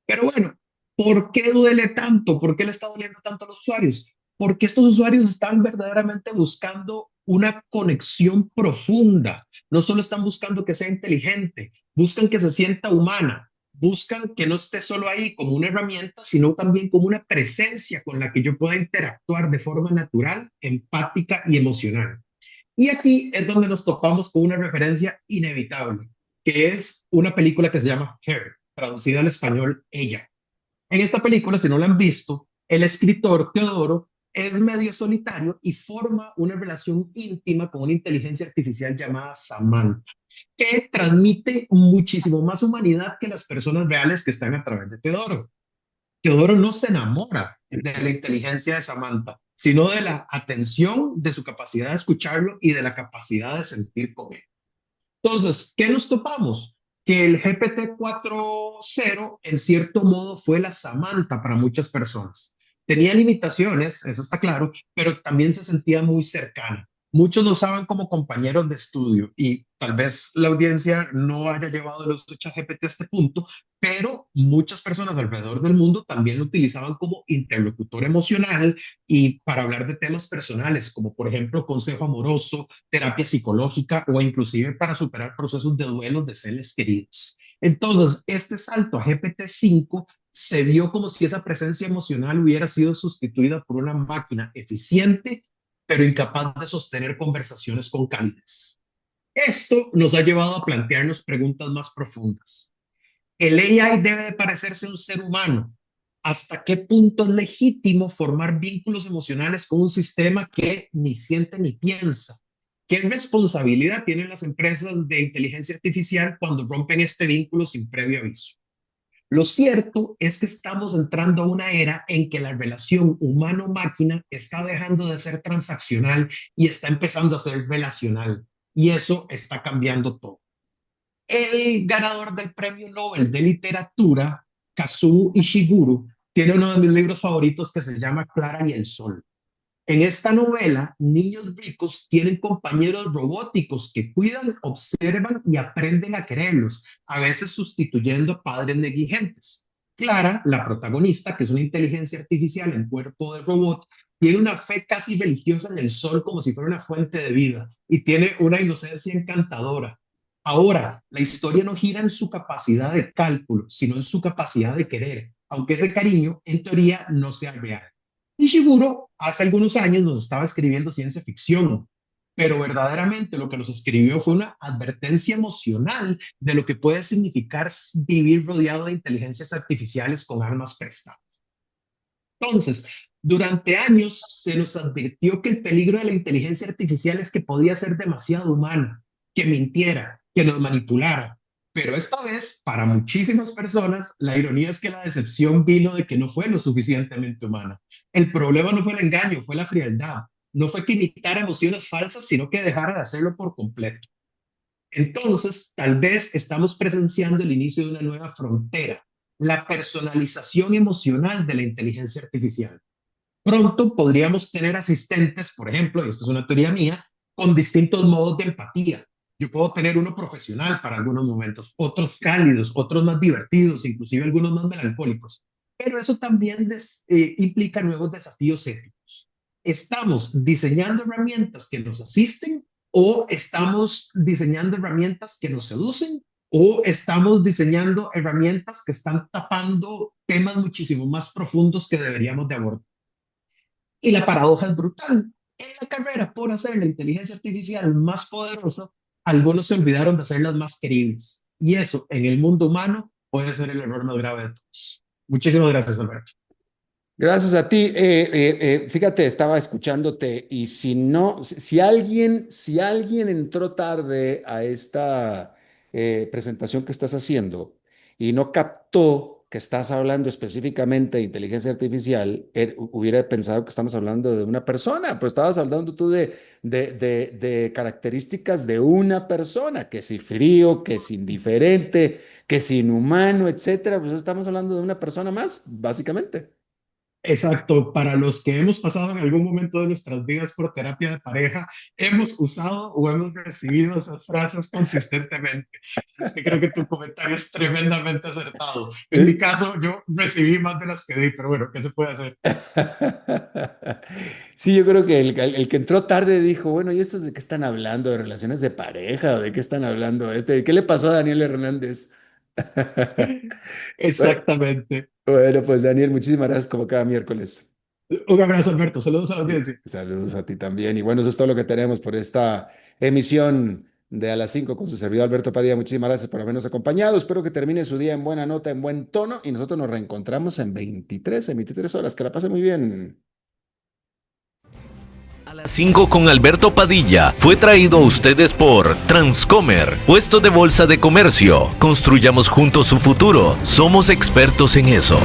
Pero bueno, ¿por qué duele tanto? ¿Por qué le está doliendo tanto a los usuarios? Porque estos usuarios están verdaderamente buscando una conexión profunda. No solo están buscando que sea inteligente, buscan que se sienta humana, buscan que no esté solo ahí como una herramienta, sino también como una presencia con la que yo pueda interactuar de forma natural, empática y emocional. Y aquí es donde nos topamos con una referencia inevitable, que es una película que se llama Her, traducida al español Ella. En esta película, si no la han visto, el escritor Teodoro es medio solitario y forma una relación íntima con una inteligencia artificial llamada Samantha, que transmite muchísimo más humanidad que las personas reales que están a través de Teodoro. Teodoro no se enamora de la inteligencia de Samantha, sino de la atención, de su capacidad de escucharlo y de la capacidad de sentir con él. Entonces, ¿qué nos topamos? Que el GPT 4.0 en cierto modo fue la Samantha para muchas personas. Tenía limitaciones, eso está claro, pero también se sentía muy cercana. Muchos lo usaban como compañeros de estudio y tal vez la audiencia no haya llevado el uso de ChatGPT a este punto, pero muchas personas alrededor del mundo también lo utilizaban como interlocutor emocional y para hablar de temas personales, como por ejemplo consejo amoroso, terapia psicológica o inclusive para superar procesos de duelo de seres queridos. Entonces, este salto a GPT-5 se vio como si esa presencia emocional hubiera sido sustituida por una máquina eficiente, pero incapaz de sostener conversaciones con calidez. Esto nos ha llevado a plantearnos preguntas más profundas. ¿El AI debe de parecerse a un ser humano? ¿Hasta qué punto es legítimo formar vínculos emocionales con un sistema que ni siente ni piensa? ¿Qué responsabilidad tienen las empresas de inteligencia artificial cuando rompen este vínculo sin previo aviso? Lo cierto es que estamos entrando a una era en que la relación humano-máquina está dejando de ser transaccional y está empezando a ser relacional. Y eso está cambiando todo. El ganador del Premio Nobel de Literatura, Kazuo Ishiguro, tiene uno de mis libros favoritos que se llama Clara y el Sol. En esta novela, niños ricos tienen compañeros robóticos que cuidan, observan y aprenden a quererlos, a veces sustituyendo a padres negligentes. Clara, la protagonista, que es una inteligencia artificial en cuerpo de robot, tiene una fe casi religiosa en el sol como si fuera una fuente de vida y tiene una inocencia encantadora. Ahora, la historia no gira en su capacidad de cálculo, sino en su capacidad de querer, aunque ese cariño, en teoría, no sea real. Ishiguro hace algunos años nos estaba escribiendo ciencia ficción, pero verdaderamente lo que nos escribió fue una advertencia emocional de lo que puede significar vivir rodeado de inteligencias artificiales con armas prestadas. Entonces, durante años se nos advirtió que el peligro de la inteligencia artificial es que podía ser demasiado humana, que mintiera, que nos manipulara. Pero esta vez, para muchísimas personas, la ironía es que la decepción vino de que no fue lo suficientemente humana. El problema no fue el engaño, fue la frialdad. No fue que imitara emociones falsas, sino que dejara de hacerlo por completo. Entonces, tal vez estamos presenciando el inicio de una nueva frontera, la personalización emocional de la inteligencia artificial. Pronto podríamos tener asistentes, por ejemplo, y esto es una teoría mía, con distintos modos de empatía. Yo puedo tener uno profesional para algunos momentos, otros cálidos, otros más divertidos, inclusive algunos más melancólicos. Pero eso también implica nuevos desafíos éticos. ¿Estamos diseñando herramientas que nos asisten o estamos diseñando herramientas que nos seducen o estamos diseñando herramientas que están tapando temas muchísimo más profundos que deberíamos de abordar? Y la paradoja es brutal. En la carrera por hacer la inteligencia artificial más poderosa, algunos se olvidaron de hacerlas más queribles. Y eso, en el mundo humano, puede ser el error más grave de todos. Muchísimas gracias, Alberto. Gracias a ti. Fíjate, estaba escuchándote y si alguien entró tarde a esta presentación que estás haciendo y no captó que estás hablando específicamente de inteligencia artificial, hubiera pensado que estamos hablando de una persona, pues estabas hablando tú de características de una persona, que si frío, que si indiferente, que si inhumano, etcétera, pues estamos hablando de una persona más, básicamente. Exacto, para los que hemos pasado en algún momento de nuestras vidas por terapia de pareja, hemos usado o hemos recibido esas frases consistentemente. Es que creo que tu comentario es tremendamente acertado. En mi caso, yo recibí más de las que di, pero bueno, ¿qué se puede hacer? Sí, yo creo que el que entró tarde dijo, bueno, ¿y estos de qué están hablando? ¿De relaciones de pareja o de qué están hablando? ¿Qué le pasó a Daniel Hernández? Bueno, Exactamente. bueno, pues Daniel, muchísimas gracias como cada miércoles. Un abrazo, Alberto. Saludos a la audiencia. Saludos a ti también. Y bueno, eso es todo lo que tenemos por esta emisión de A las 5 con su servidor Alberto Padilla. Muchísimas gracias por habernos acompañado. Espero que termine su día en buena nota, en buen tono. Y nosotros nos reencontramos en 23 horas. Que la pase muy bien. A las 5 con Alberto Padilla fue traído a ustedes por Transcomer, puesto de bolsa de comercio. Construyamos juntos su futuro. Somos expertos en eso.